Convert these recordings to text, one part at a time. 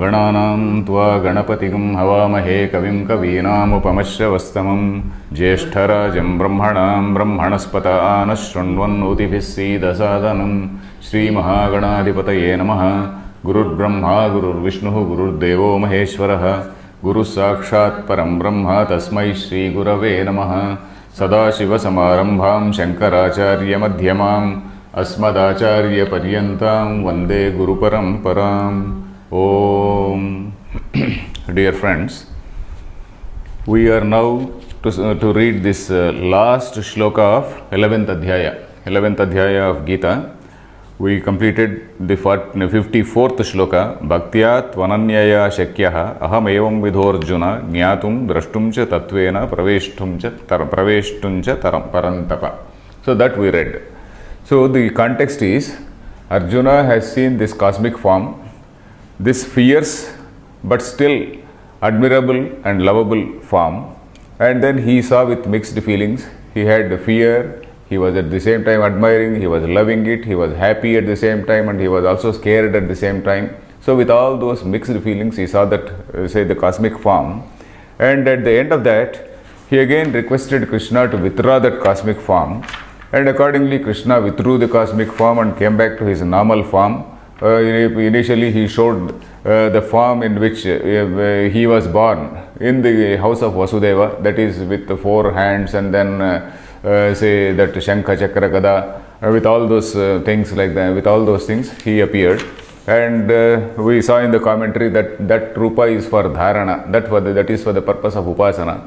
गणानां त्वा गणपतिगं हवामहे कविं कवीनामुपमश्रवस्तमं ज्येष्ठराजं ब्रह्मणां ब्रह्मणस्पत आनशृण्वन्नोतिभिः सीदसादनं श्रीमहागणाधिपतये नमः। गुरुर्ब्रह्मा गुरुर्विष्णुः गुरुर्देवो महेश्वरः गुरुः साक्षात् परं ब्रह्म तस्मै श्रीगुरवे नमः। सदाशिवसमारम्भां शङ्कराचार्यमध्यमाम् अस्मदाचार्यपर्यन्तां वन्दे गुरुपरम्पराम्। Om. Dear friends, we are now to read this last shloka of 11th Adhyaya of Gita. We completed the 54th shloka. Bhaktyat vananyaya shakyah aham evam vidhorjuna jnatum drashtum cha tatvena praveshtum cha parantapa. So that we read. So the context is Arjuna has seen this cosmic form, this fierce but still admirable and lovable form, and then he saw with mixed feelings. He had fear, he was at the same time admiring, he was loving it, he was happy at the same time, and he was also scared at the same time. So with all those mixed feelings he saw that the cosmic form, and at the end of that he again requested Krishna to withdraw that cosmic form, and accordingly Krishna withdrew the cosmic form and came back to his normal form. Initially he showed the form in which he was born in the house of Vasudeva, that is with the 4 hands, and then that Shankha Chakra Gada, with all those things like that, with all those things he appeared. And we saw in the commentary that Rupa is for Dharana, that is for the purpose of Upasana.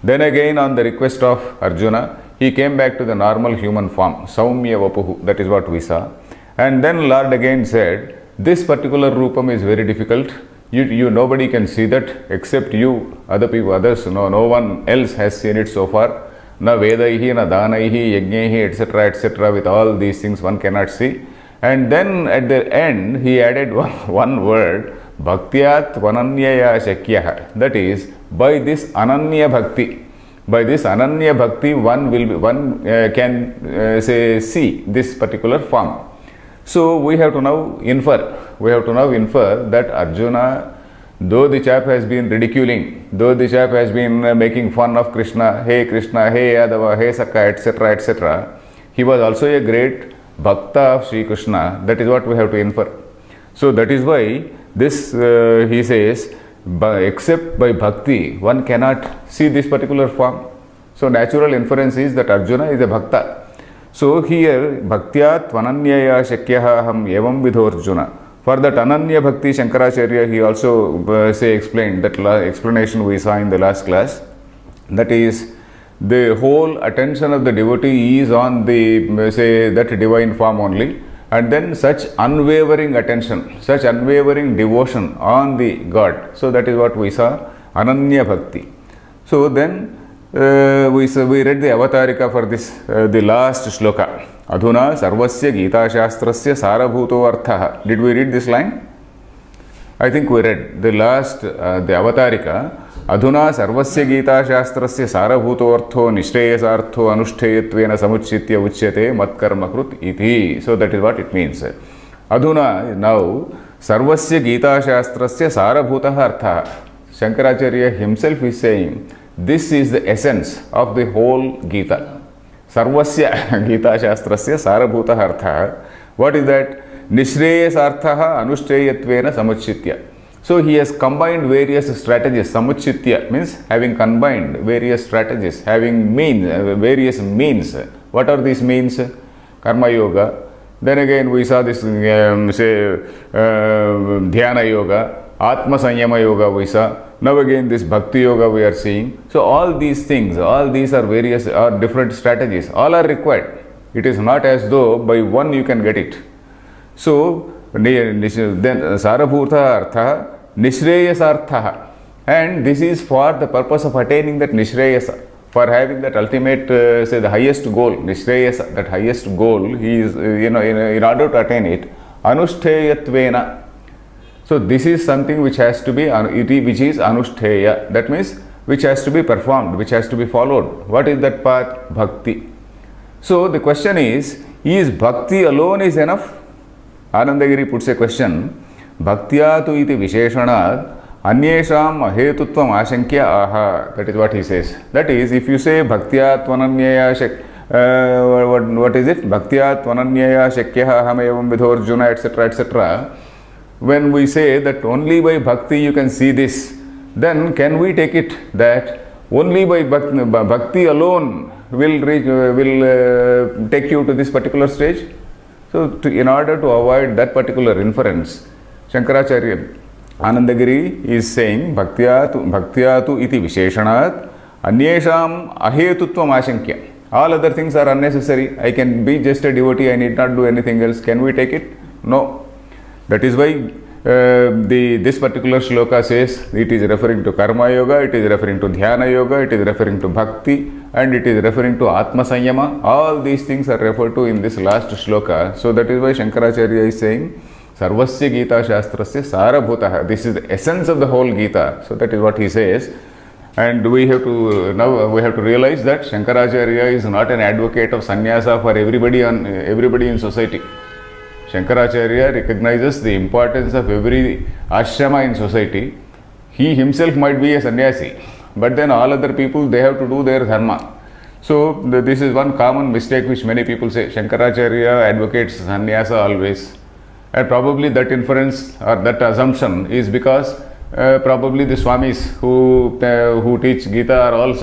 Then again, on the request of Arjuna, he came back to the normal human form, Saumya Vapuhu, that is what we saw. And then Lord again said, this particular Rupam is very difficult. You nobody can see that except you, others. No one else has seen it so far. Na Vedaihi, na Danaihi, Yajnehi, etc., etc. With all these things one cannot see. And then at the end he added one word, Bhaktyat Vananyaya Shakyah. That is, by this Ananya Bhakti. By this Ananya Bhakti one can see this particular form. So we have to now infer that Arjuna, though the chap has been ridiculing, though the chap has been making fun of Krishna, hey Yadava, hey Sakka, etc., etc., he was also a great Bhakta of Sri Krishna. That is what we have to infer. So that is why this, he says, except by Bhakti, one cannot see this particular form. So natural inference is that Arjuna is a Bhakta. So here, Bhaktyat Vananyaya Shakyah aham evam vidhorjuna. For that Ananya Bhakti, Shankaracharya, he also explained that explanation we saw in the last class. That is, the whole attention of the devotee is on that divine form only, and then such unwavering attention, such unwavering devotion on the God. So that is what we saw, Ananya Bhakti. So then we read the avatarika for this, the last shloka. Adhuna sarvasya Gita shastrasya sarabhuto arthaha. Did we read this line? I think we read the last, the avatarika. Adhuna sarvasya Gita shastrasya sarabhuto artho nishreyasartho anushtheyatvena samuchitya uchyate matkarmakrut iti. So that is what it means. Adhuna, now, sarvasya Gita shastrasya sarabhutah arthaha. Shankaracharya himself is saying, this is the essence of the whole Gita. Sarvasya Gita Shastrasya Sarabhuta Artha. What is that? Nishreyas Arthaha Anushtheyatvena Samuchitya. So he has combined various strategies. Samuchitya means having combined various strategies, having various means. What are these means? Karma Yoga. Then again we saw this, Dhyana Yoga, Atma Sanyama Yoga we saw. Now again this Bhakti Yoga we are seeing. So all these things, all these are different strategies. All are required. It is not as though by one you can get it. So then Sarabhuta Artha, Nishreyas Artha. And this is for the purpose of attaining that Nishreyasa. For having that ultimate, the highest goal, Nishreyasa, that highest goal, he is, in order to attain it, Anushtheyatvena. So this is something which has to be, which is anushtheya. That means which has to be performed, which has to be followed. What is that path? Bhakti. So the question is bhakti alone is enough? Anandagiri puts a question. Bhaktya tu iti Visheshanat Anyesham Ahetutvam Ashankya Aha. That is what he says. That is, if you say Bhaktya Tvananyaya what is it? Bhaktya Tvananyaya Shakyaha Hamayavam Vidhorjuna, etc., etc. When we say that only by bhakti you can see this, then can we take it that only by bhakti alone will take you to this particular stage? So, in order to avoid that particular inference, Shankaracharya Anandagiri is saying Bhaktya tu iti Visheshanat Anyesham Ahetutvam Ashankya. All other things are unnecessary. I can be just a devotee, I need not do anything else. Can we take it? No. That is why this particular shloka says it is referring to karma yoga, it is referring to dhyana yoga, it is referring to bhakti, and it is referring to atma sanyama. All these things are referred to in this last shloka. So that is why Shankaracharya is saying Sarvasya Gita Shastrasya Sarabhutaha. This is the essence of the whole Gita. So that is what he says. And we have to realize that Shankaracharya is not an advocate of sannyasa for everybody in society. Shankaracharya recognizes the importance of every ashrama in society. He himself might be a sannyasi, but then all other people, they have to do their dharma. So this is one common mistake which many people say. Shankaracharya advocates sannyasa always. And probably that inference or that assumption is because probably the swamis who teach Gita are all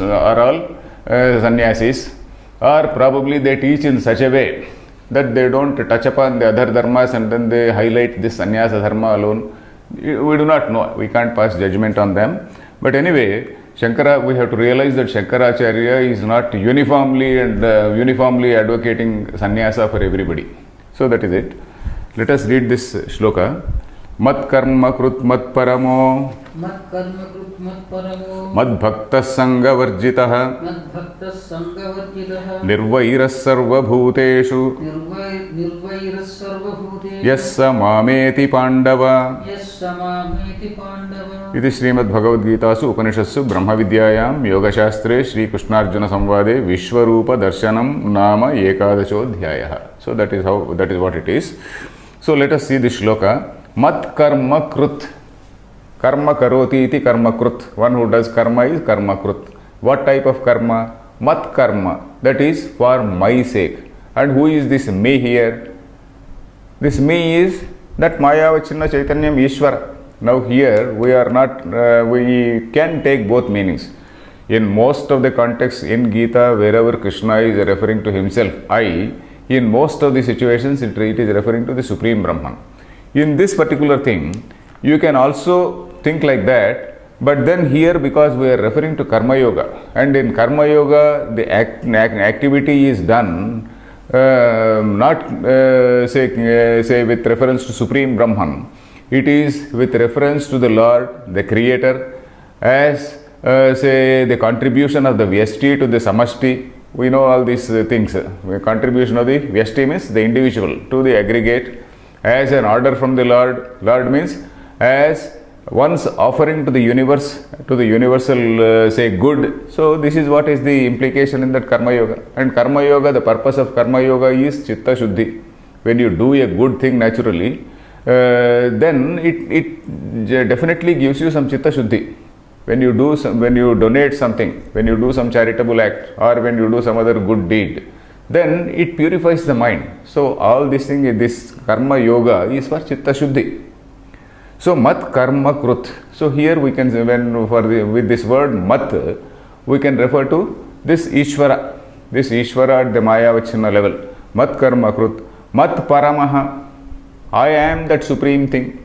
sannyasis, or probably they teach in such a way that they don't touch upon the other dharmas and then they highlight this sannyasa dharma alone. We do not know. We can't pass judgment on them. But anyway, we have to realize that Shankaracharya is not uniformly advocating sannyasa for everybody. So that is it. Let us read this shloka. Mat karma krut mat paramo mad bhakta sanga varjitaha nirvairas sarva bhuteshu yassa mameti pandava. Iti Srimad Bhagavad Gitasu Upanishadsu Brahma Vidyayam Yoga Shastre Shri Krishnarjuna Samvade Vishwarupa Darshanam Nama Ekadashodhyayah. So that is what it is. So let us see this shloka. Mat karma krut. Karma karoti iti karma krut. One who does karma is karma krut. What type of karma? Mat karma. That is for my sake. And who is this me here? This me is that Maya Vachinna Chaitanyam Ishvara. Now here we can take both meanings. In most of the contexts in Gita, wherever Krishna is referring to himself, I, in most of the situations it is referring to the Supreme Brahman. In this particular thing, you can also think like that, but then here because we are referring to Karma Yoga, and in Karma Yoga the activity is done not say with reference to Supreme Brahman. It is with reference to the Lord, the Creator, as say the contribution of the Vyashti to the Samashti. We know all these things. Contribution of the Vyashti means the individual to the aggregate, as an order from the Lord. Lord means as one's offering to the universe, to the universal say good. So this is what is the implication in that Karma Yoga. And Karma Yoga, the purpose of Karma Yoga is Chitta Shuddhi. When you do a good thing naturally, then it definitely gives you some Chitta Shuddhi. When you donate something, when you do some charitable act, or when you do some other good deed, then it purifies the mind. So all these things, this Karma Yoga is for Chitta Shuddhi. So mat karma krut. So here we can, with this word mat, we can refer to this Ishvara at the Maya Vachinna level. Mat karma krut. Mat paramaha. I am that supreme thing,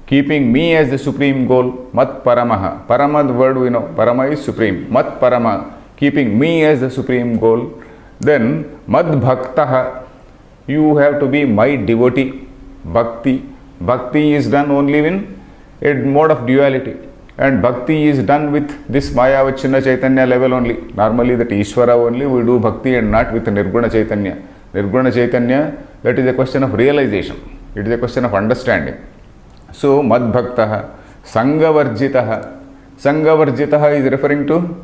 keeping me as the supreme goal. Mat paramaha. Parama, the word we know. Parama is supreme. Mat parama, keeping me as the supreme goal. Then mad bhaktaha. You have to be my devotee. Bhakti. Bhakti is done only in a mode of duality, and bhakti is done with this Maya Vachinna Chaitanya level only. Normally that Ishvara only we do bhakti and not with Nirguna Chaitanya. Nirguna Chaitanya, that is a question of realization. It is a question of understanding. So mad bhaktaha, sanga varjitaha. Sanga varjitaha is referring to,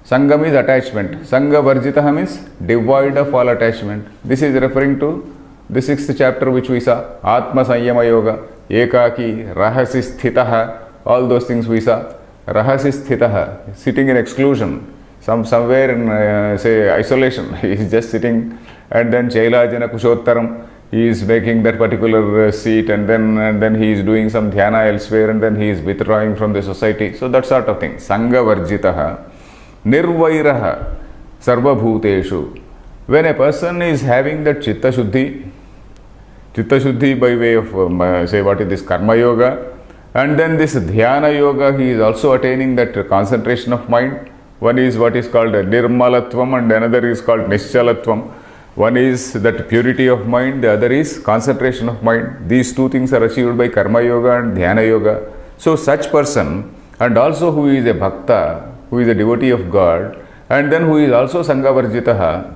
sangam is attachment. Sanga varjitaha means devoid of all attachment. This is referring to the 6th chapter which we saw, Atma Sanyama Yoga. ekaki, rahasi sthitah, all those things we saw. Rahasi sthitah, sitting in exclusion, somewhere in say isolation, he is just sitting, and then Chailajana Kushottaram, he is making that particular seat, and then he is doing some dhyana elsewhere, and then he is withdrawing from the society. So that sort of thing. Sangha varjitaha, nirvairaha, sarva bhuteshu. When a person is having that chitta shuddhi by way of say what is this karma yoga, and then this dhyana yoga, he is also attaining that concentration of mind. One is what is called nirmalatvam, and another is called nischalatvam. One is that purity of mind, the other is concentration of mind. These two things are achieved by karma yoga and dhyana yoga. So such person, and also who is a bhakta, who is a devotee of God, and then who is also sangha varjitaha,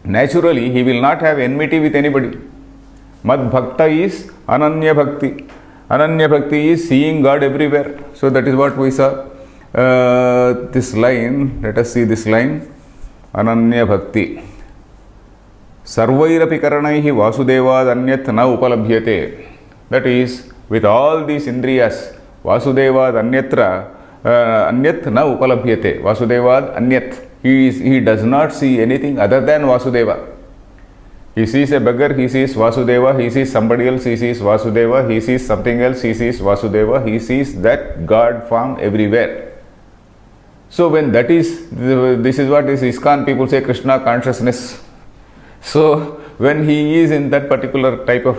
naturally he will not have enmity with anybody. Mad bhakta is ananya bhakti. Ananya bhakti is seeing God everywhere. So that is what we saw. This line, let us see this line. Ananya bhakti. Sarvairapi karanaihi vasudevad anyat na upalabhyate. That is, with all these indriyas, vasudevad anyatra anyat na upalabhyate. Vasudevad anyat. He does not see anything other than Vasudeva. He sees a beggar, he sees Vasudeva. He sees somebody else, he sees Vasudeva. He sees something else, he sees Vasudeva. He sees that God form everywhere. So when that is, this is what is ISKCON people say, Krishna consciousness. So when he is in that particular type of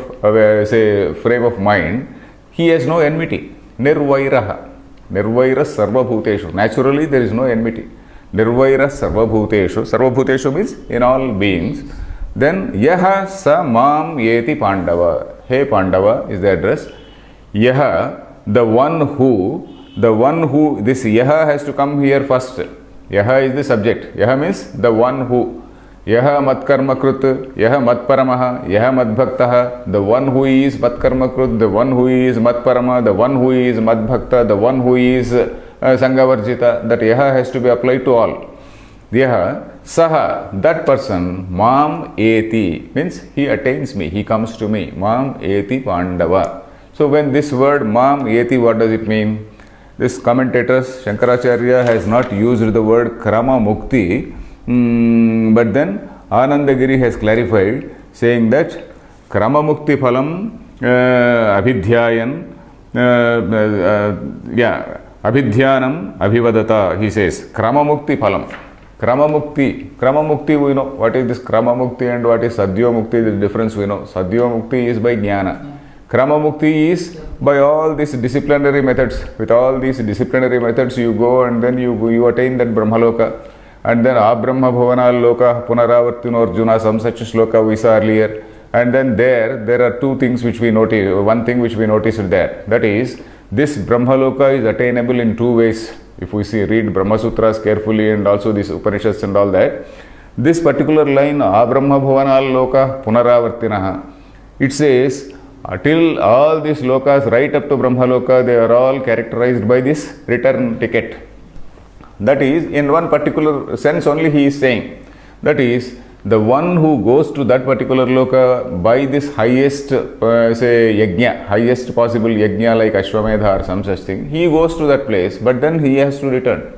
say frame of mind, he has no enmity. Nirvairaha. Nirvaira sarva bhuteshu. Naturally there is no enmity. Nirvaira sarva bhuteshu. Sarva bhuteshu means in all beings. Then yaha sa mam yeti Pandava. Hey Pandava is the address. Yaha, the one who, this yaha has to come here first. Yaha is the subject. Yaha means the one who. Yaha matkarma krut, yaha matparamaha, yaha madbhaktaha, the one who is matkarma krut, the one who is matparama, the one who is madbhakta, the one who is sanghavarjita, that yaha has to be applied to all. Yaha, saha, that person, mam eti, means he attains me, he comes to me, mam eti Pandava. So when this word mam eti, what does it mean? This commentators, Shankaracharya has not used the word krama mukti, but then Anandagiri has clarified, saying that krama mukti phalam abhidhyayan, abhidhyanam abhivadata, he says, krama mukti phalam. Krama mukti we know. What is this krama mukti and what is sadhya mukti? The difference we know. Sadhya mukti is by jnana. Krama mukti is by all these disciplinary methods. With all these disciplinary methods you go and then you attain that Brahmaloka. And then Abrahma Bhavana Loka Punaravartino Arjuna, some such shloka we saw earlier. And then there are two things which we notice. One thing which we noticed there. That is, this Brahmaloka is attainable in two ways. If we read Brahma Sutras carefully and also these Upanishads and all that, this particular line, Abrahma Bhavana Loka Punaravartinaha, it says, till all these lokas right up to Brahmaloka, they are all characterized by this return ticket. That is, in one particular sense only he is saying. That is, the one who goes to that particular loka by this highest, say, yajna, highest possible yajna like Ashwamedha or some such thing, he goes to that place, but then he has to return.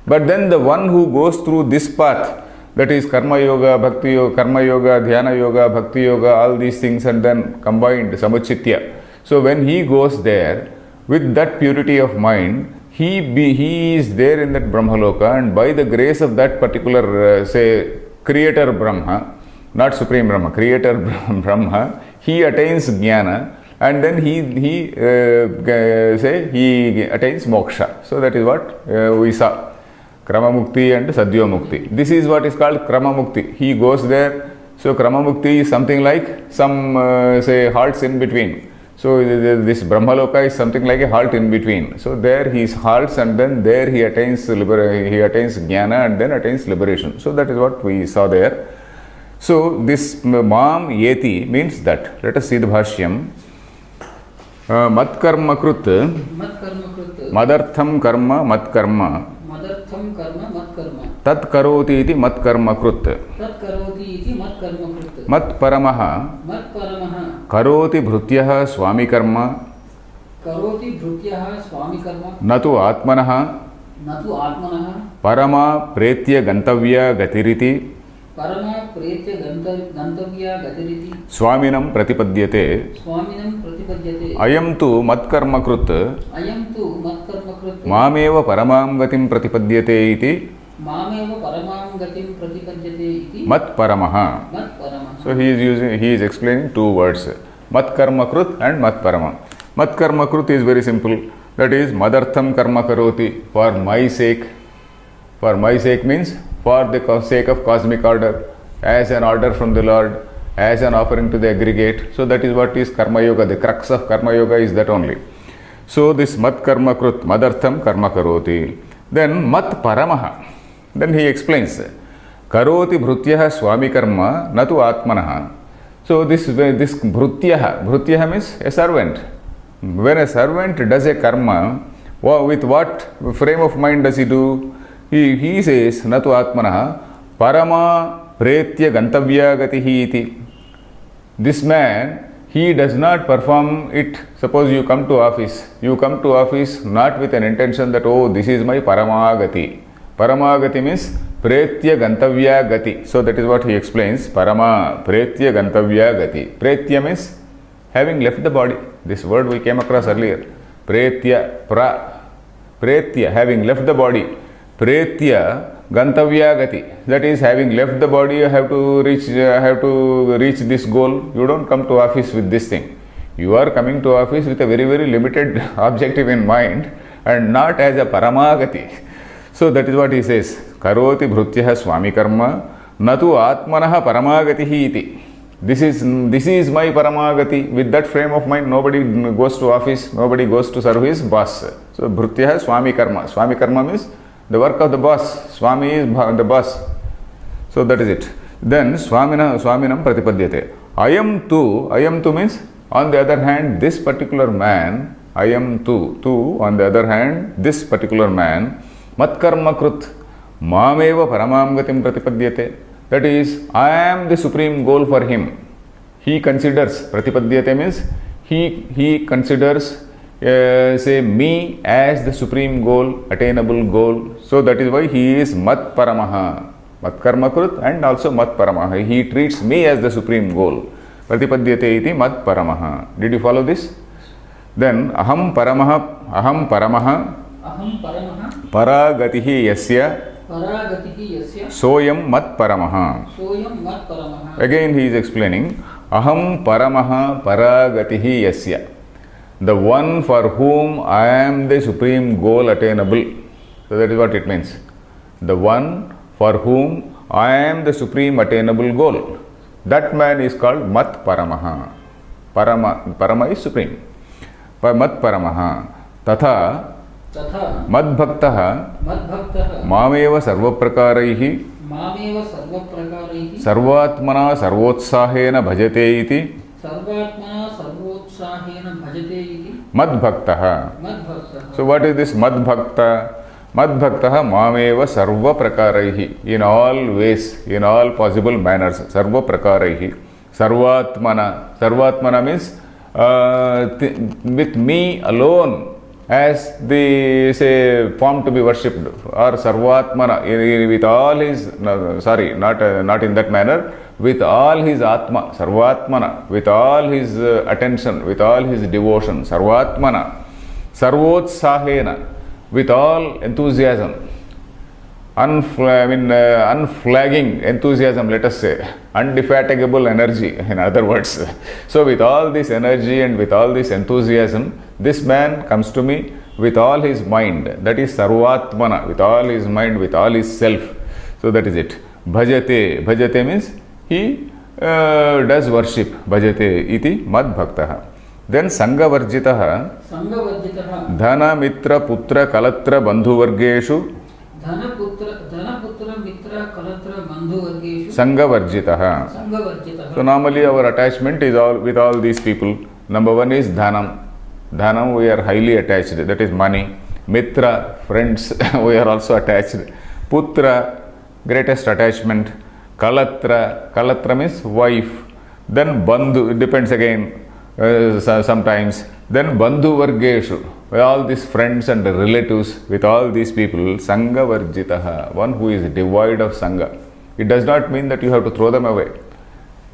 But then the one who goes through this path, that is karma yoga, bhakti yoga, karma yoga, dhyana yoga, bhakti yoga, all these things and then combined, samuchitya. So when he goes there, with that purity of mind, he is there in that Brahmaloka, and by the grace of that particular, say, creator Brahma, not supreme Brahma, creator Brahma, he attains jnana, and then he attains moksha. So that is what we saw. Krama mukti and sadhya mukti. This is what is called krama mukti. He goes there. So krama mukti is something like some say halts in between. So this Brahmaloka is something like a halt in between. So there he halts and then there he attains jnana and then attains liberation. So that is what we saw there. So this mam yeti means that. Let us see the bhashyam. Matkarma krut. Madartham karma matkarma. Madartham karma matkarma. Tat karoti iti matkarma krut. Tat karoti iti matkarma krut. Mat paramaha. Mat paramaha. करोति भृत्यः स्वामी कर्म करोति भृत्यः स्वामी कर्म न तु आत्मनः न तु आत्मनः परमा प्रेत्य गन्तव्या गतिरिति परम प्रेत्य गन्तव्या गतिरिति स्वामिनं प्रतिपद्यते स्वामिनं प्रतिपद्यते अयं तु मत्कर्मकृत् अयं तु मत्कर्मकृत् मामेव परमां गतिं प्रतिपद्यते इति मामेव परमां गतिं प्रतिपद्यते इति मत्परमः. मत्परमः. So he is explaining two words, matkarmakrut and matparama. Matkarmakrut is very simple, that is madartham karma karoti, for my sake. For my sake means for the sake of cosmic order, as an order from the Lord, as an offering to the aggregate. So that is what is karma yoga. The crux of karma yoga is that only. So this mat karma krut, madartham karma karoti. Then mat paramaha. Then he explains, karoti bhrutyah swami karma natu atmanaha. So this bhrutyah means a servant. When a servant does a karma, with what frame of mind does he do? He says, natu atmanaha parama pretya gantavya gatihi iti. This man, he does not perform it. Suppose you come to office not with an intention that, oh, this is my paramagati. Paramagati means pretya gantavya gati. So that is what he explains. Parama pretya gantavya gati. Pretya means having left the body. This word we came across earlier. Pretya, having left the body. Pretya gantavya gati. That is, having left the body, you have to reach this goal. You don't come to office with this thing. You are coming to office with a very, very limited objective in mind and not as a paramagati. So that is what he says. Karoti bhrutyah swami karma natu atmanaha paramagatihi iti. This is my paramagati. With that frame of mind, nobody goes to office, nobody goes to serve his boss. So bhrutyah swami karma. Swami karma means the work of the boss. Swami is the boss. So that is it. Then swaminam pratipadyate. Ayam tu means, on the other hand, this particular man, ayam tu, on the other hand, this particular man, matkarma krut, mameva paramam gatim pratipadyate. That is, I am the supreme goal for him. He considers, pratipadyate means, he considers, say, me as the supreme goal, attainable goal. So that is why he is mat paramaha, mat karmakrut and also mat paramaha. He treats me as the supreme goal. Pratipadyate iti mat paramaha. Did you follow this? Then aham paramaha paragatihi yasya soyam mat paramaha. Again he is explaining, aham paramaha paragatihi yasya. The one for whom I am the supreme goal attainable. So that is what it means. The one for whom I am the supreme attainable goal. That man is called mat paramaha. Parama is supreme. Mat paramaha. Tatha madbhaktaha mameva sarvaprakaraihi sarvatmana sarvotsahena bhajate iti madbhaktaha. So what is this madbhakta? Madbhaktaha mameva sarva prakaraihi. In all ways, in all possible manners. Sarva prakaraihi. Sarvatmana means with me alone as the, say, form to be worshipped, or sarvatmana, with all his, not in that manner, with all his atma, sarvatmana, with all his attention, with all his devotion, sarvatmana, sarvotsahena, with all enthusiasm, unflagging enthusiasm, let us say, indefatigable energy, in other words. So with all this energy and with all this enthusiasm, this man comes to me with all his mind, that is sarvatmana, with all his mind, with all his self. So that is it. Bhajate means he does worship. Bhajate iti madbhaktaha. Then sangavarjitaha dhana mitra putra kalatra bandhu vargeshu sangavarjitaha. So normally our attachment is all with all these people. Number one is dhanam. Dhanam, we are highly attached, that is money. Mitra, friends, we are also attached. Putra, greatest attachment. Kalatra means wife. Then bandhu, it depends again. sometimes. Then bandhu vargeshu, all these friends and relatives, with all these people, sangha varjitaha, one who is devoid of sangha. It does not mean that you have to throw them away,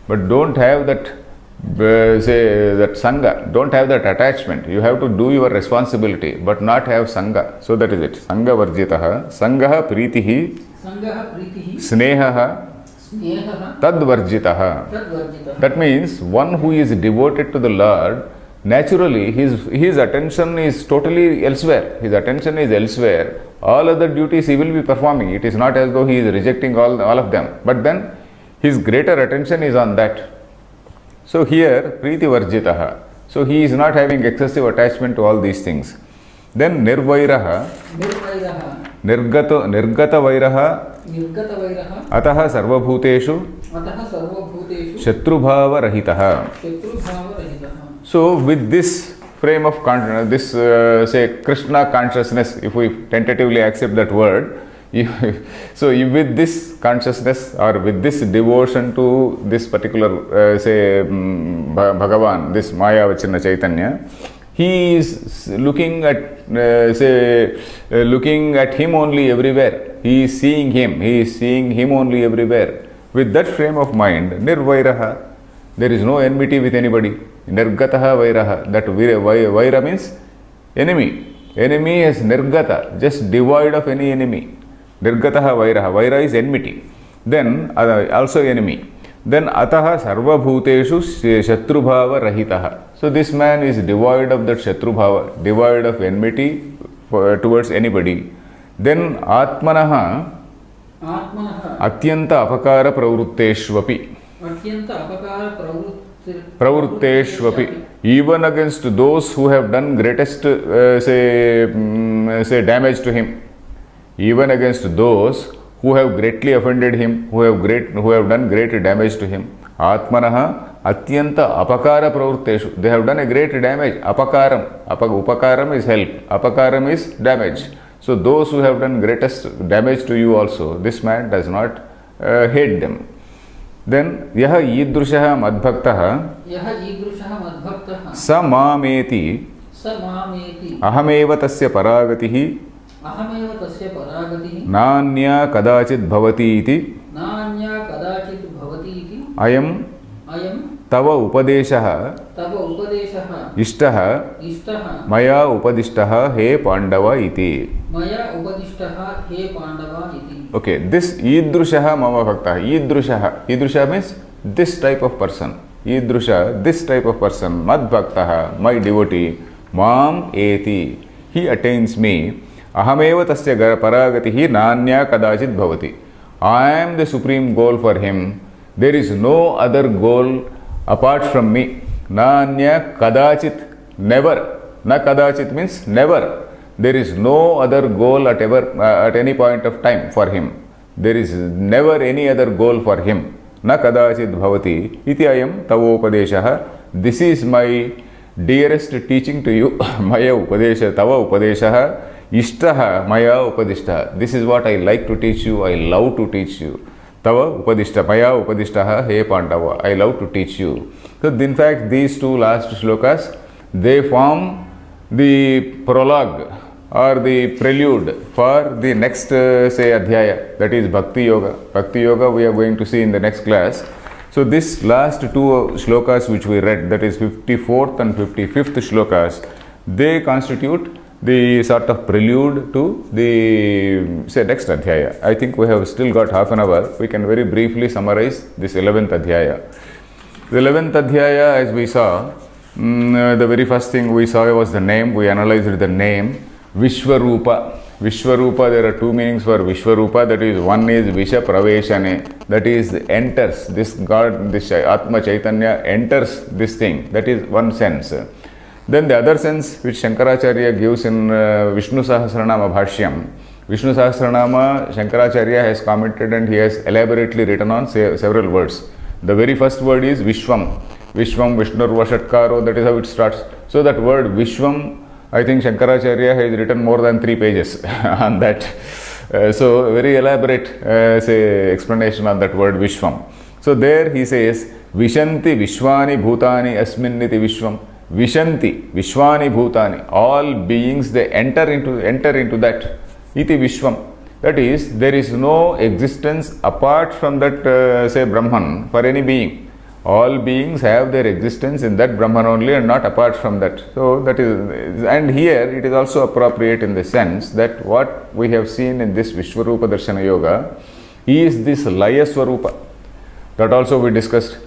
but don't have that say that sangha, don't have that attachment. You have to do your responsibility but not have sangha. So that is it. Sangha varjitaha, sangaha pritihi, Sangaha pritihi, snehaha, snehaha, tad varjitaha. tadvarjitaha. That means one who is devoted to the Lord, naturally his attention is totally elsewhere. His attention is elsewhere. All other duties he will be performing. It is not as though he is rejecting all of them. But then his greater attention is on that. So here, Priti Varjitaha. So he is not having excessive attachment to all these things. Then Nirvairaha, Nirvairaha, Nirgata Vairaha, Nirgata Vairaha, Ataha Sarvabhuteshu, Ataha Sarvabhuteshu, Shatrubhava Rahitaha. Shatrubhava Rahitaha. So with this frame of consciousness, this say Krishna consciousness, if we tentatively accept that word, with this consciousness or with this devotion to this particular say Bhagavan, this Maya Vachana Chaitanya, he is looking at looking at him only everywhere. He is seeing him only everywhere. With that frame of mind, Nirvairaha, there is no enmity with anybody. Nirgataha Vairaha, that Vaira means enemy. Enemy is Nirgata, just devoid of any enemy. Nirgataha Vairaha, Vaira is enmity. Then also enemy. Then Ataha Sarvabhuteshu Shatrubhava Rahitaha. So this man is devoid of that Shatrubhava, devoid of enmity towards anybody. Then Atmanaha Atyanta Apakara Pravrutteshvapi. Atyanta Apakara Pravrutteshvapi. Even against those who have done greatest say damage to him. Even against those who have greatly offended him, who have done great damage to him. Atmanaha Atyanta Apakara Pravrutteshu. They have done a great damage. Apakaram. Upakaram is help. Apakaram is damage. So those who have done greatest damage to you also, this man does not hate them. Then Yaha Idrushaha Madbhaktaha Sa Mameti Ahameva Tasya Paragatihi Ahameva tasya paragatihi Nanya Kadachit Bhavati iti Nanya kadachit bhavati iti Ayam Tava Upadeshaha Ishtaha Maya Upadishtaha He Pandava iti. he Pandava iti. Okay, this Idrushaha Mama Bhakta. Idrusha means this type of person. Idrusha, this type of person. Mad Bhaktaha, my devotee. Mam eti. He attains me. Ahameva tasya paragatihi nanya kadachit bhavati. I am the supreme goal for him. There is no other goal apart from me. Nanya kadachit, never. Na kadachit means never. There is no other goal at any point of time for him. There is never any other goal for him. Na kadachit bhavati iti ayam tavopadeshaha. This is my dearest teaching to you. Maya upadesha, tava upadeshaha. Ishtaha Maya Upadishtaha. This is what I like to teach you, I love to teach you. Tava Upadishta, Maya Upadishtaha, He Pandava. I love to teach you. So, in fact, these two last shlokas, they form the prologue or the prelude for the next, say, Adhyaya, that is Bhakti Yoga. Bhakti Yoga we are going to see in the next class. So, this last two shlokas which we read, that is 54th and 55th shlokas, they constitute the sort of prelude to the say next adhyaya. I think we have still got half an hour. We can very briefly summarize this 11th adhyaya. The 11th adhyaya, as we saw, the very first thing we saw was the name. We analyzed the name Vishwarupa. Vishwarupa, there are two meanings for Vishwarupa. That is, one is Visha Praveshane, that is enters. This God, this Atma Chaitanya enters this thing. That is one sense. Then the other sense which Shankaracharya gives in Vishnu Sahasranama Bhashyam. Vishnu Sahasranama, Shankaracharya has commented and he has elaborately written on several words. The very first word is Vishwam. Vishwam, Vishnurva Shatkaro, that is how it starts. So that word Vishwam, I think Shankaracharya has written more than 3 pages on that. So very elaborate say explanation on that word Vishwam. So there he says, Vishanti Vishwani Bhutani Asminniti Vishwam. Vishanti Vishwani Bhutani. All beings, they enter into that. Iti Vishwam. That is, there is no existence apart from that, say, Brahman for any being. All beings have their existence in that Brahman only and not apart from that. So that is, and here it is also appropriate in the sense that what we have seen in this Vishwarupa Darshana Yoga is this Laya Swarupa. That also we discussed.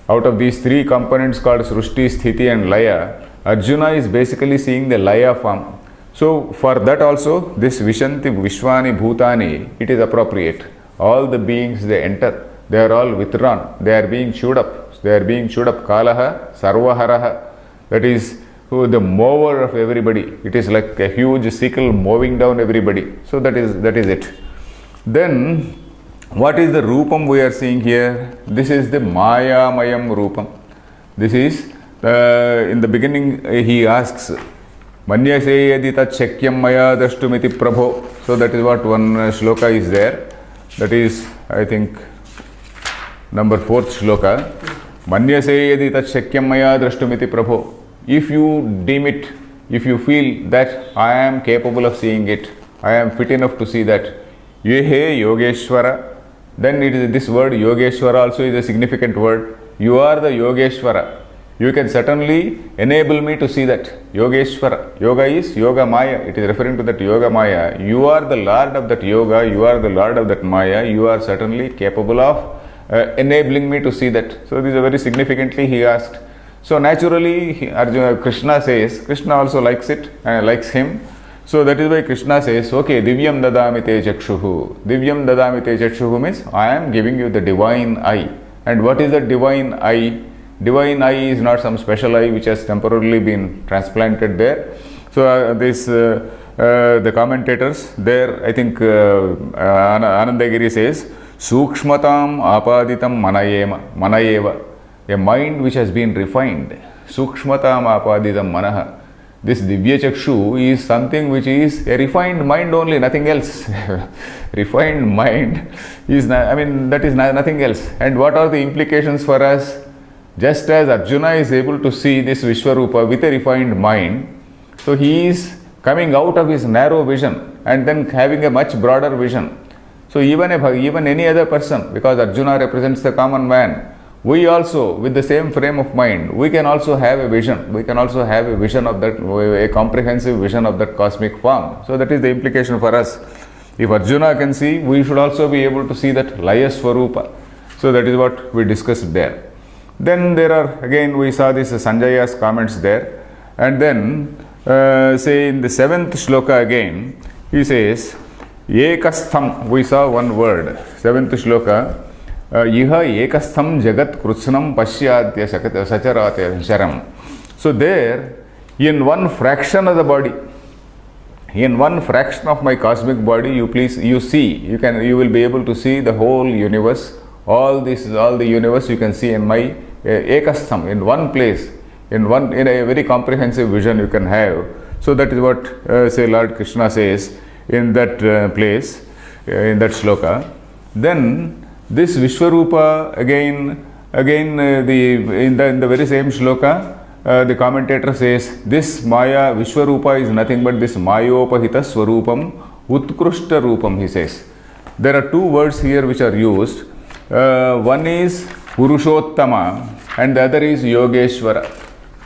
Out of these three components called Srushti, Sthiti and Laya, Arjuna is basically seeing the Laya form. So for that also, this Vishanti Vishwani Bhutani, it is appropriate. All the beings, they enter. They are all withdrawn. They are being chewed up. They are being chewed up. Kalaha, Sarvaharaha. That is the mower of everybody. It is like a huge sickle mowing down everybody. So that is it. Then, what is the Rupam we are seeing here? This is the Maya Mayam Rupam. This is, in the beginning, he asks, Manyase yadi tat shakyam maya drashtumiti prabho. So that is what one shloka is there. That is, I think, number 4th shloka. Manyase yadi tat shakyam maya drashtumiti prabho. If you deem it, if you feel that I am capable of seeing it, I am fit enough to see that, yehe Yogeshwara, then it is this word Yogeshwara also is a significant word. You are the Yogeshwara. You can certainly enable me to see that. Yogeshwara. Yoga is Yoga Maya. It is referring to that Yoga Maya. You are the Lord of that Yoga. You are the Lord of that Maya. You are certainly capable of enabling me to see that. So this is very significantly he asked. So naturally Arjuna, Krishna says, Krishna also likes it, likes him. So that is why Krishna says, okay, Divyam Dadami Te Chakshuhu. Divyam Dadami Te Chakshuhu means I am giving you the divine eye. And what is the divine eye? Divine eye is not some special eye which has temporarily been transplanted there. So the commentators there, I think Anandagiri says, Sukshmatam apaditam manayeva. A mind which has been refined. Sukshmatam apaditam manaha. This Divya Chakshu is something which is a refined mind only, nothing else. Refined mind is, that is nothing else. And what are the implications for us? Just as Arjuna is able to see this Vishwarupa with a refined mind, so he is coming out of his narrow vision and then having a much broader vision. So even any other person, because Arjuna represents the common man, we also, with the same frame of mind, we can also have a vision. We can also have a vision of that, a comprehensive vision of that cosmic form. So that is the implication for us. If Arjuna can see, we should also be able to see that Laya Swarupa. So that is what we discussed there. Then there are, again we saw this Sanjaya's comments there. And then, say in the 7th shloka again, he says, Ekastham, we saw one word, 7th shloka, Iha ekastham jagat krutsanam pashyadya sacharatya sharam. So there, in one fraction of the body, in one fraction of my cosmic body, you will be able to see the whole universe. All the universe you can see in my ekastham, in one place, in a very comprehensive vision you can have. So that is what say Lord Krishna says in that place, in that shloka. Then this Vishwarupa again in the very same shloka, the commentator says this Maya Vishwarupa is nothing but this Mayopahita Swarupam Utkrushta Rupam, he says. There are two words here which are used. One is Purushottama and the other is Yogeshwara.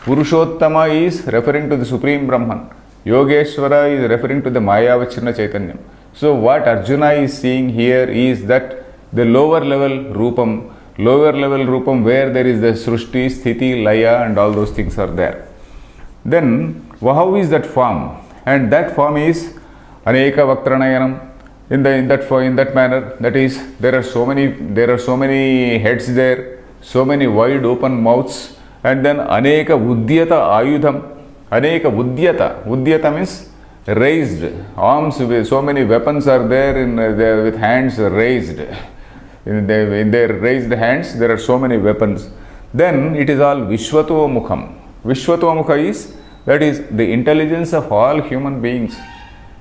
Purushottama is referring to the Supreme Brahman. Yogeshwara is referring to the Mayavachana Chaitanyam. So what Arjuna is seeing here is that the lower level Rupam where there is the Srushti, Sthiti, Laya and all those things are there. Then how is that form? And that form is Aneka Vaktranayanam. In that manner, that is, there are so many heads there, so many wide open mouths, and then Aneka Udyata Ayudham. Aneka Udyata means raised arms. So many weapons are there with hands raised. In their raised hands, there are so many weapons. Then it is all Vishwato Mukham. Vishwato Mukha is, that is the intelligence of all human beings.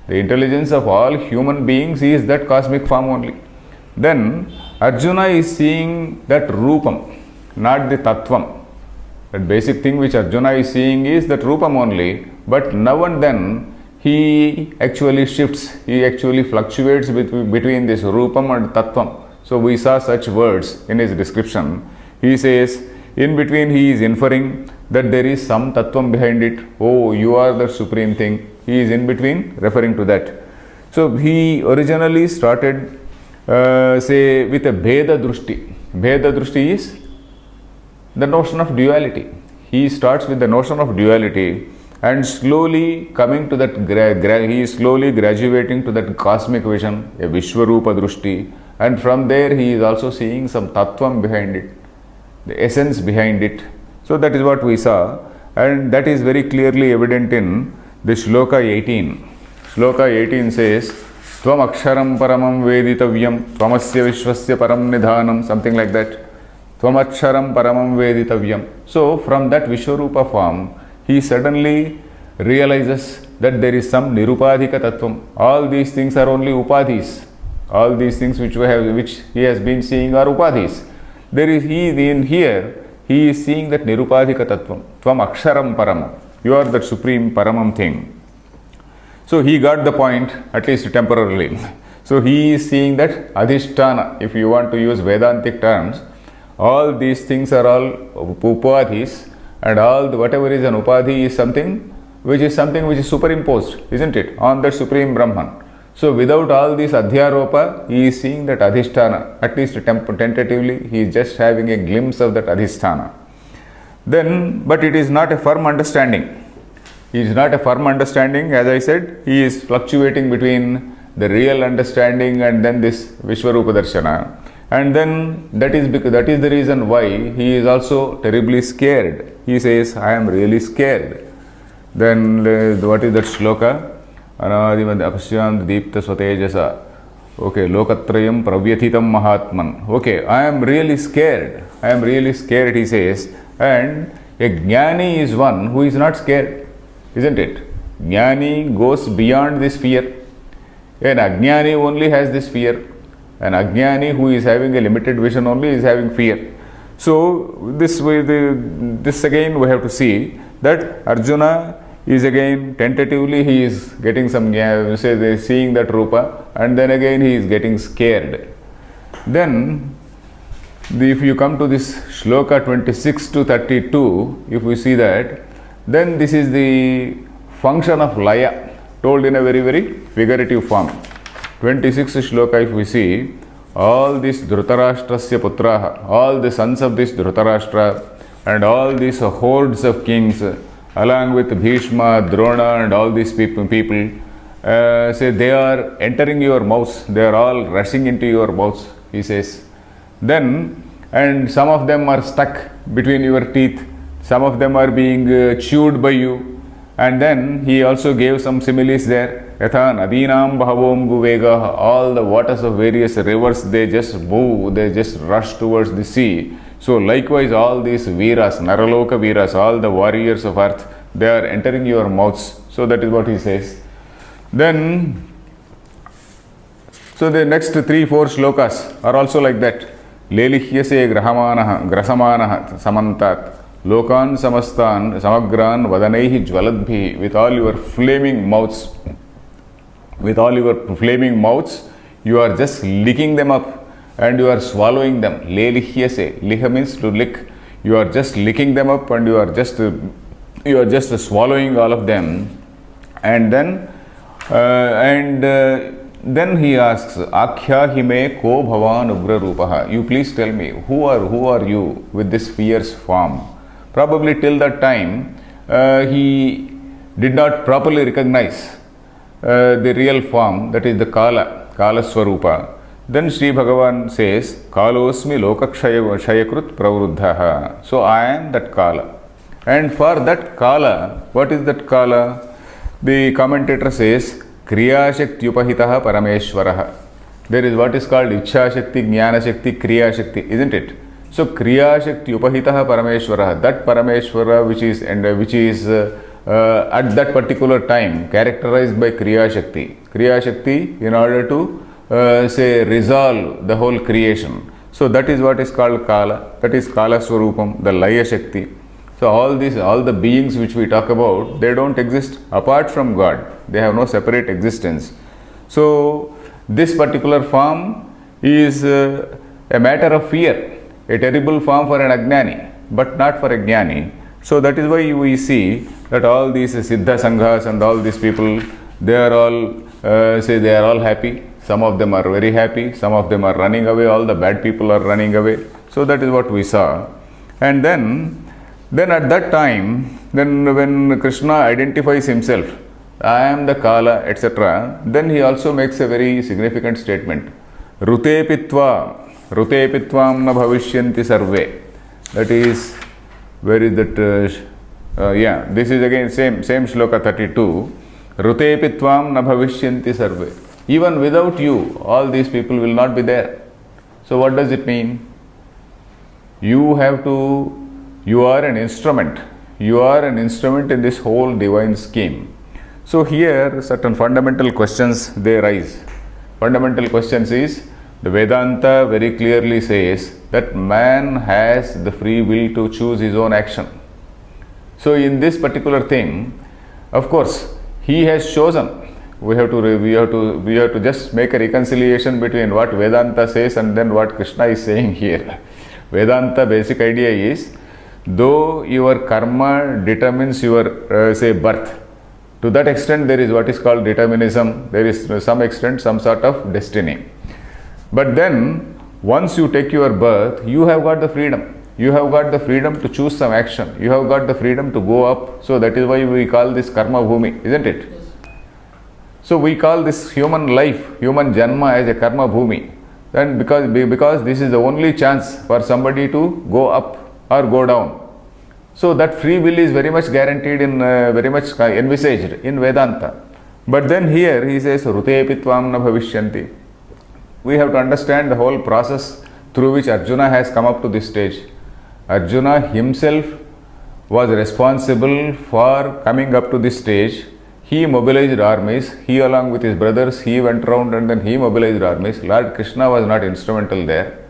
The intelligence of all human beings is that cosmic form only. Then Arjuna is seeing that Rupam. not the Tattvam. That basic thing which Arjuna is seeing is that Rupam only, but now and then he actually shifts, he actually fluctuates between this Rupam and Tattvam. So we saw such words in his description. He says, in between he is inferring that there is some Tattvam behind it. Oh, you are the supreme thing. He is in between referring to that. So he originally started, say, with a Bheda Drushti. Bheda Drushti is the notion of duality. He starts with the notion of duality and slowly coming to that, he is slowly graduating to that cosmic vision, a Vishwarupa Drushti, and from there he is also seeing some Tattvam behind it, the essence behind it. So that is what we saw, and that is very clearly evident in the Shloka 18. Shloka 18 says, Tvam aksharam paramam veditavyam, tvamasya vishwasya param nidhanam, something like that. Tvamaksharam paramam veditavyam. So from that Vishwarupa form, he suddenly realizes that there is some Nirupadhika Tattvam. All these things are only Upadhis. All these things which he has been seeing are Upadhis. There is he is seeing that Nirupadhika Tattvam. Tvam aksharam paramam. You are the supreme paramam thing. So he got the point, at least temporarily. So he is seeing that Adhisthana, if you want to use Vedantic terms, all these things are all Upadhis, and whatever is an Upadhi is something which is superimposed, isn't it, on the Supreme Brahman. So without all this Adhyaropa, he is seeing that Adhisthana, at least tentatively, he is just having a glimpse of that Adhisthana. Then, but it is not a firm understanding. He is not a firm understanding, as I said, he is fluctuating between the real understanding and then this Vishwarupa Darshana. And then that is the reason why he is also terribly scared. He says, I am really scared. Then what is that shloka? Anadivad apashyant deepta swatejasa. Okay, lokatrayam pravyathitam mahatman. Okay, I am really scared. I am really scared, he says. And a jnani is one who is not scared, isn't it? Jnani goes beyond this fear. An ajnani only has this fear. An ajnani who is having a limited vision only is having fear. So this again we have to see that Arjuna is again tentatively he is getting some seeing that Rupa, and then again he is getting scared. Then if you come to this Shloka 26 to 32, if we see that, then this is the function of Laya told in a very, very figurative form. 26th shloka, if we see, all these Dhritarashtrasya putraha, all the sons of this Dhritarashtra and all these hordes of kings, along with Bhishma, Drona and all these people say they are entering your mouths, they are all rushing into your mouths, he says. Then, and some of them are stuck between your teeth, some of them are being chewed by you. And then he also gave some similes there. Yatha nadinam bhavom vega, all the waters of various rivers, they just move, they just rush towards the sea. So likewise all these Veeras, Naraloka Veeras, all the warriors of earth, they are entering your mouths. So that is what he says. Then, so the next 3-4 shlokas are also like that. Lelihyase grasamanaha samantat. Lokan samastan samagran vadanaihi jvaladbhi, with all your flaming mouths, you are just licking them up and you are swallowing them. Lelihyase, liha means to lick. You are just licking them up and you are just swallowing all of them. And then then he asks, Akhya hime ko bhavan ugra rupaha. You please tell me, who are you with this fierce form? Probably till that time, he did not properly recognize the real form, that is the Kala Swarupa. Then Sri Bhagavan says, Kalosmi lokakshayakrut pravruddhaha. So I am that Kala. And for that Kala, what is that Kala? The commentator says, Kriya Shakti Upahitaha Parameshwaraha. There is what is called Ichha Shakti, Jnana Shakti, Kriya Shakti, isn't it? So Kriya Shakti Upahitaha Parameshwaraha, that Parameshwara which is at that particular time characterized by Kriya Shakti. Kriya Shakti in order to resolve the whole creation. So that is what is called Kala. That is Kala Swarupam, the Laya Shakti. So all the beings which we talk about, they don't exist apart from God. They have no separate existence. So this particular form is a matter of fear, a terrible form for an Ajnani, but not for a Jnani. So that is why we see that all these Siddha Sanghas and all these people, they are all they are all happy. Some of them are very happy, some of them are running away, all the bad people are running away. So that is what we saw. And then at that time, then when Krishna identifies himself, I am the Kala, etc., then he also makes a very significant statement. Rute pitvam na bhavishyanti sarve. That is, where is that? This is again same shloka 32. Rute pitvam na bhavishyanti sarve. Even without you, all these people will not be there. So what does it mean? You are an instrument. You are an instrument in this whole divine scheme. So here certain fundamental questions they rise. Fundamental questions is, the Vedanta very clearly says that man has the free will to choose his own action. So in this particular thing, of course, he has chosen. We have to just make a reconciliation between what Vedanta says and then what Krishna is saying here. Vedanta basic idea is, though your karma determines your birth, to that extent there is what is called determinism. There is to some extent some sort of destiny. But then once you take your birth, you have got the freedom. You have got the freedom to choose some action. You have got the freedom to go up. So that is why we call this karma bhumi, isn't it? So we call this human life, human janma, as a karma bhumi. Then because this is the only chance for somebody to go up or go down. So that free will is very much guaranteed in, very much envisaged in Vedanta. But then here he says, Rute pitvam na bhavishyanti. We have to understand the whole process through which Arjuna has come up to this stage. Arjuna himself was responsible for coming up to this stage. He mobilized armies. He, along with his brothers, he went around and then he mobilized armies. Lord Krishna was not instrumental there.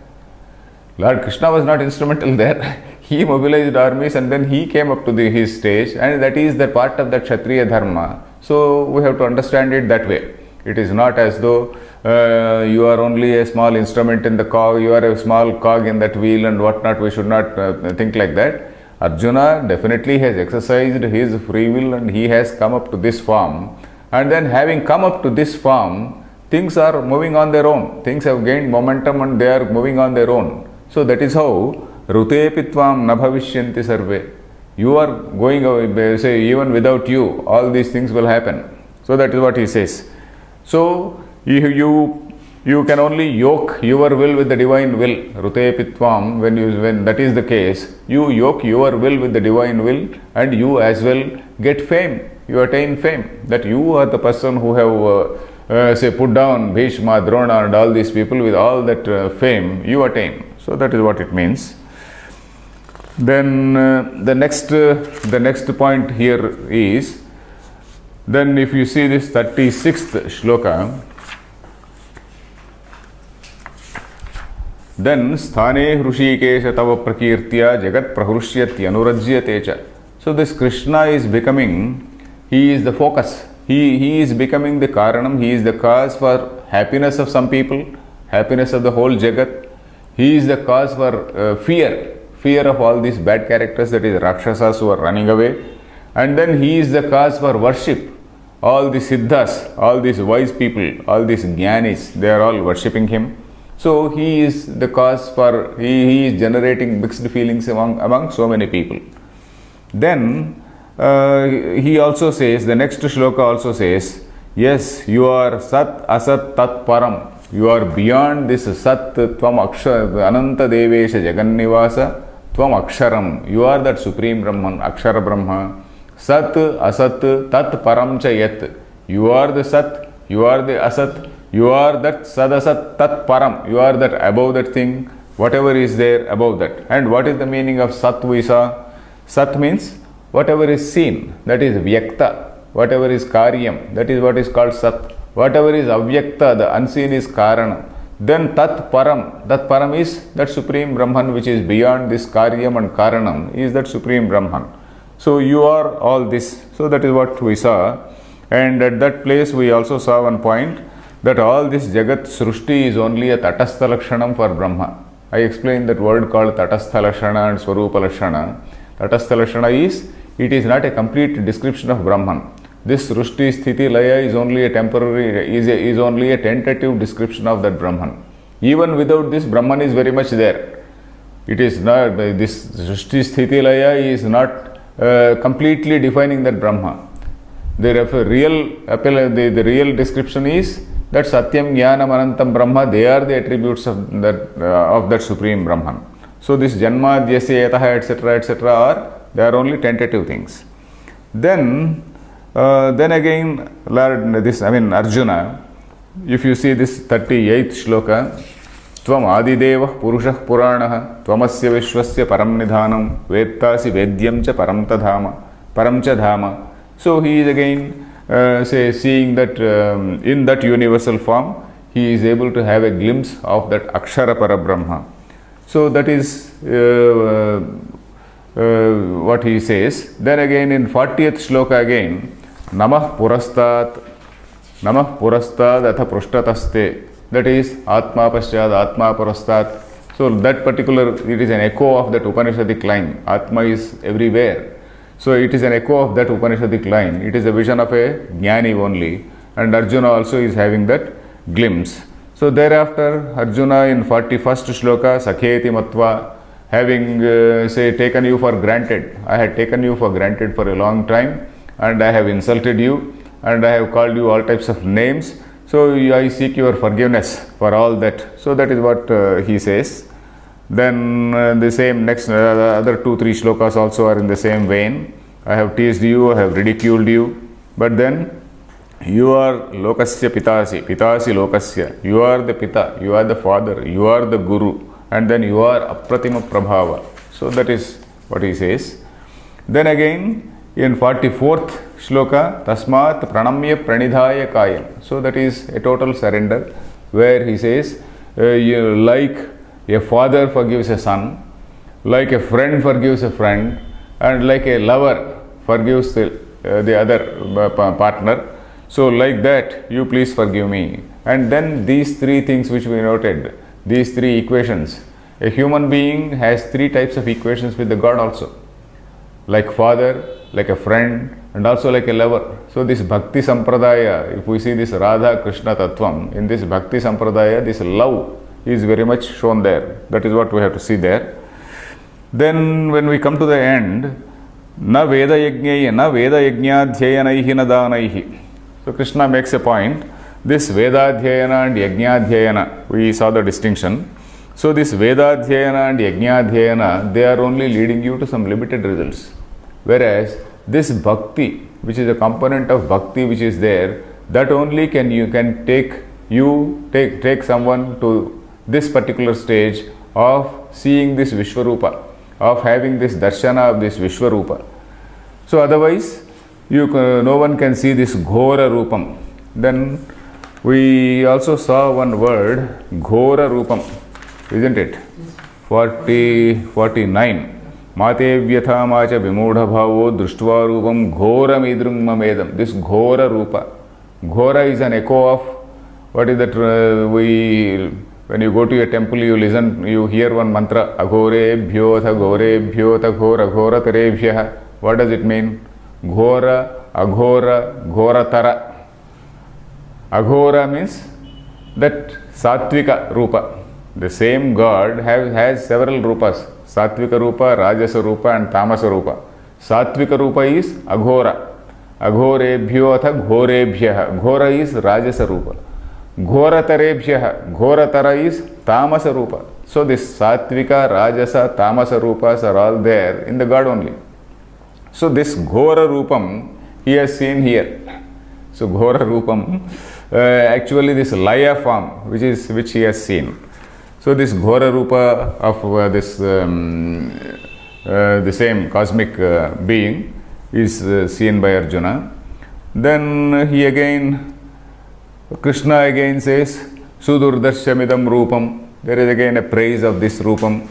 He mobilized armies and then he came up to his stage, and that is the part of the Kshatriya Dharma. So we have to understand it that way. It is not as though you are only a small instrument in the cog, you are a small cog in that wheel and whatnot. We should not think like that. Arjuna definitely has exercised his free will and he has come up to this form. And then having come up to this form, things are moving on their own. Things have gained momentum and they are moving on their own. So that is how Rute pitvam na bhavishyanti sarve. You are going away, say even without you, all these things will happen. So that is what he says. So you can only yoke your will with the divine will. Rute pitvam, when that is the case, you yoke your will with the divine will and you as well get fame. You attain fame. That you are the person who have put down Bhishma, Drona and all these people. With all that fame you attain. So that is what it means. Then the next point here is, then if you see this 36th shloka, then sthane hrushikesha tava prakirtya jagat prahrusyati anurajyate cha. So this Krishna is becoming, he is the focus. He is becoming the karanam, he is the cause for happiness of some people, happiness of the whole jagat. He is the cause for fear of all these bad characters, that is Rakshasas who are running away. And then he is the cause for worship. All the Siddhas, all these wise people, all these Jnanis, they are all worshipping him. So he is the cause for, he is generating mixed feelings among so many people. Then he also says, the next shloka also says, yes, you are Sat Asat Tat Param. You are beyond this Sat Tvam Akshara Ananta Devesha Jagannivasa Tvam Aksharam. You are that Supreme Brahman, Akshara Brahma. Sat Asat Tat Param Cha Yat. You are the Sat, you are the Asat, you are that Sadasat Tat Param. You are that above that thing, whatever is there above that. And what is the meaning of Sat we saw? Sat means whatever is seen, that is Vyakta. Whatever is Karyam, that is what is called Sat. Whatever is Avyakta, the unseen is Karana. Then Tat Param. That Param is that Supreme Brahman which is beyond this Karyam and Karanam, is that Supreme Brahman. So you are all this. So that is what we saw. And at that place we also saw one point, that all this Jagat Srushti is only a Tatastha Lakshanam for Brahma. I explained that word called Tatastha Lakshana and Swarupa Lakshana. Tatastha Lakshana is, it is not a complete description of Brahman. This Srushti Sthiti Laya is only a temporary, is only a tentative description of that Brahman. Even without this, Brahman is very much there. It is not, this Srushti Sthiti Laya is not completely defining that Brahma. The real description is that Satyam, Jnanam, Anantam Brahma, they are the attributes of that Supreme Brahman. So this Janma, Dyasya, Yataha, etc. are, they are only tentative things. Then again, Arjuna, if you see this 38th shloka, Tvam Adideva Purushah Puranah Tvamasya Vishwasya Param Nidhanam Vettasi Vedyam Cha Param Cha Dhama. So he is again seeing that in that universal form, he is able to have a glimpse of that Akshara Parabrahma. So that is what he says. Then again in 40th shloka again, Namah Purastat Atha Prushtataste. That is Atma Paschad, Atma Purastat. So that particular, it is an echo of that Upanishadic line. Atma is everywhere. So it is an echo of that Upanishadic line. It is a vision of a Jnani only. And Arjuna also is having that glimpse. So thereafter, Arjuna in 41st shloka, Sakheti Matva, having taken you for granted. I had taken you for granted for a long time, and I have insulted you, and I have called you all types of names. So I seek your forgiveness for all that. So that is what he says. Then the same next other 2-3 shlokas also are in the same vein. I have teased you, I have ridiculed you, but then you are Lokasya Pitasi Lokasya. You are the Pita, you are the father, you are the Guru, and then you are Apratima Prabhava. So that is what he says. Then again in 44th shloka, Tasmat Pranamya Pranidhaya Kayam. So that is a total surrender, where he says, like a father forgives a son, like a friend forgives a friend, and like a lover forgives the other partner. So like that, you please forgive me. And then these 3 things which we noted, these 3 equations. A human being has 3 types of equations with the God also. Like father, like a friend, and also like a lover. So this Bhakti Sampradaya, if we see this Radha Krishna Tattvam, in this Bhakti Sampradaya, this love is very much shown there. That is what we have to see there. Then when we come to the end, Na Veda Yajnaya, Na Veda Yajnadhyayanaihi na Danaihi. So Krishna makes a point. This Vedadhyayana and Yajnadhyayana, we saw the distinction. So this Vedadhyayana and Yajnadhyayana, they are only leading you to some limited results. Whereas this Bhakti, which is a component of Bhakti which is there, that only can take someone to this particular stage of seeing this Vishwarupa, of having this darshana of this Vishwarupa. So otherwise, no one can see this Ghora Rupam. Then we also saw one word, Ghora Rupam, isn't it? 49. Mate Vyatha Macha Vimudha Bhavo Drishtva Rupam Ghora Midrung Mamedam. This Ghora Rupa. Ghora is an echo of, what is that when you go to a temple, you hear one mantra, Aghorebhyotha Ghorebhyotha Ghora Ghora Tarebhyah. What does it mean? Ghora, Aghora, Ghora Tara. Aghora means that Satvika Rupa. The same God has several Rupas. Satvika Rupa, Rajasa Rupa and Tamasa Rupa. Satvika Rupa is Aghora. Aghorebhyo atha Ghorebhyah. Ghora is Rajasa Rupa. Ghora Tarebhyah. Ghora Tara is Tamasa Rupa. So this Satvika, Rajasa, Tamasa Rupas are all there in the God only. So this Ghora Rupam he has seen here. So Ghora Rupam, actually this Laya form which he has seen. So this Ghora Rupa of the same cosmic being is seen by Arjuna. Then Krishna again says, Sudurdarshamidam Rupam. There is again a praise of this Rupam.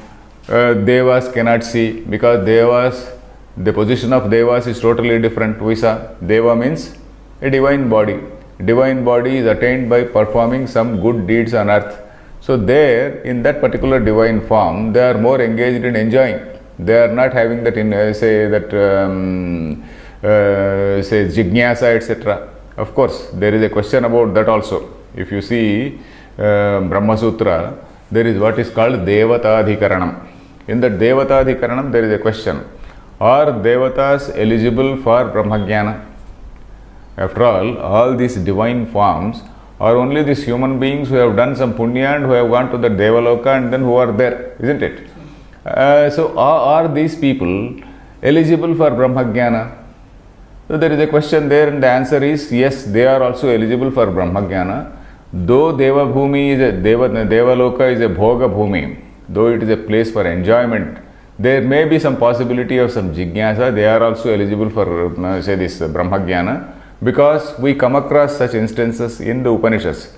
Devas cannot see because Devas, the position of Devas is totally different. We saw Deva means a divine body. Divine body is attained by performing some good deeds on earth. So there, in that particular divine form, they are more engaged in enjoying. They are not having that say jignasa, etc. Of course, there is a question about that also. If you see Brahma Sutra, there is what is called Devatadhikaranam. In that Devatadhikaranam, there is a question. Are Devatas eligible for Brahmagyana? After all these divine forms are only these human beings who have done some punya and who have gone to the Devaloka and then who are there, isn't it? So are these people eligible for Brahmagyana? So there is a question there and the answer is yes, they are also eligible for Brahmagyana. Though Devabhumi is Devaloka is a Bhoga Bhumi, though it is a place for enjoyment, there may be some possibility of some jignasa. They are also eligible for this Brahmagyana, because we come across such instances in the Upanishads.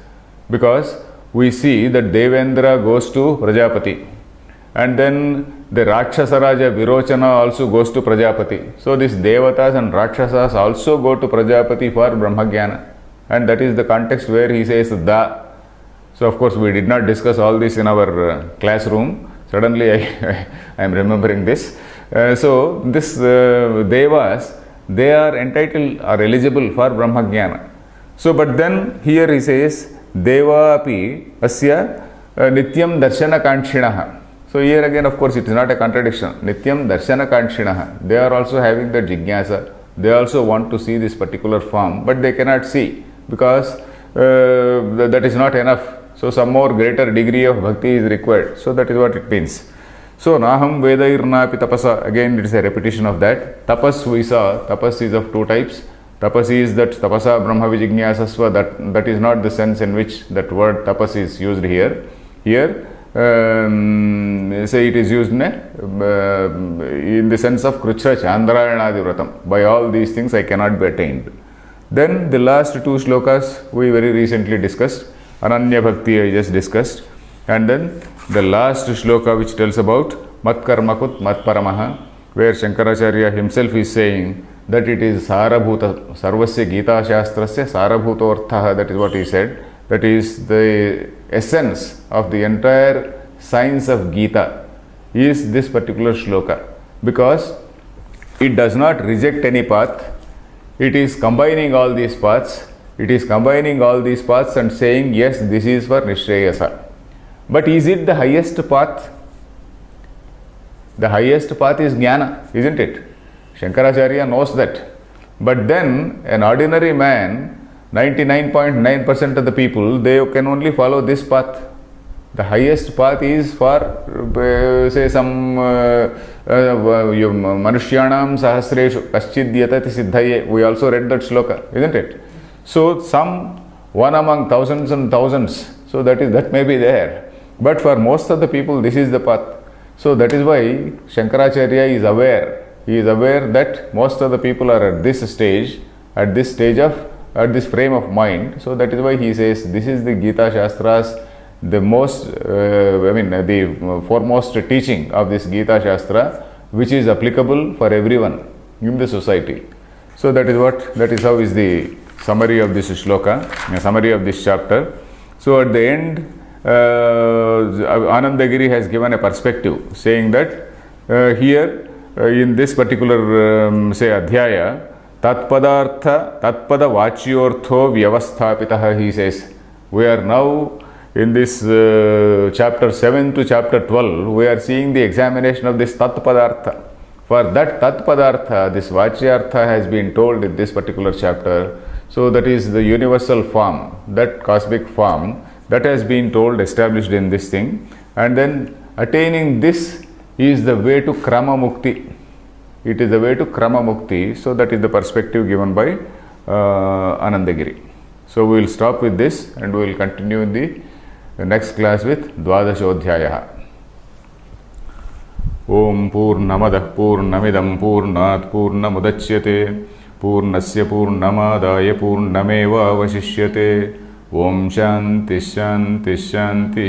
Because we see that Devendra goes to Prajapati, and then the Rakshasa Raja Virochana also goes to Prajapati. So these Devatas and Rakshasas also go to Prajapati for Brahmagyana, and that is the context where he says Da. So of course we did not discuss all this in our classroom. Suddenly I am remembering this. So this Devas, they are entitled or eligible for Brahmagyana. So but then here he says Deva api asya nityam darshana kanshinaha. So here again, of course, it is not a contradiction. Nityam darshana kanshinaha. They are also having the jignasa. They also want to see this particular form, but they cannot see because that is not enough. So some more greater degree of bhakti is required. So that is what it means. So naham vedairnapi tapasa. Again, it is a repetition of that. Tapas we saw. Tapas is of two types. Tapas is that tapasa brahma vijignasasva. That is not the sense in which that word tapas is used here. Here, say it is used in the sense of krucha chandrayanadi vratam. By all these things I cannot be attained. Then the last two shlokas we very recently discussed. Ananya Bhakti I just discussed. And then the last shloka which tells about Matkarmakut Matparamaha, where Shankaracharya himself is saying that it is Sarabhuta, Sarvasya Gita Shastrasya Sarabhuta Arthaha, that is what he said. That is the essence of the entire science of Gita is this particular shloka, because it does not reject any path. It is combining all these paths. It is combining all these paths and saying, yes, this is for Nishreyasa. But is it the highest path? The highest path is Jnana, isn't it? Shankaracharya knows that. But then an ordinary man, 99.9% of the people, they can only follow this path. The highest path is for, say, some Manushyanam Sahasreshu Kaschid Yatati Siddhaye. We also read that shloka, isn't it? So some one among thousands and thousands. So that may be there. But for most of the people, this is the path. So that is why Shankaracharya is aware. He is aware that most of the people are at this stage at this frame of mind. So that is why he says this is the Gita Shastras, the most, the foremost teaching of this Gita Shastra, which is applicable for everyone in the society. So that is how is the summary of this shloka, a summary of this chapter. So at the end, Anandagiri has given a perspective saying that here in this particular say adhyaya, tatpada vachyortho vyavasthapitah, he says. We are now in this chapter 7 to chapter 12, we are seeing the examination of this tatpadartha. For that tatpadartha, this vachyartha has been told in this particular chapter. So that is the universal form, that cosmic form that has been told, established in this thing. And then attaining this is the way to Krama Mukti. It is the way to Krama Mukti. So that is the perspective given by Anandagiri. So we will stop with this and we will continue in the next class with Dvadashodhyayaha. Om Purnamadah Purnamidam Purnat Purnamudachyate Purnasya Purnamadaya Purnameva Vasishyate Om Shanti Shanti Shanti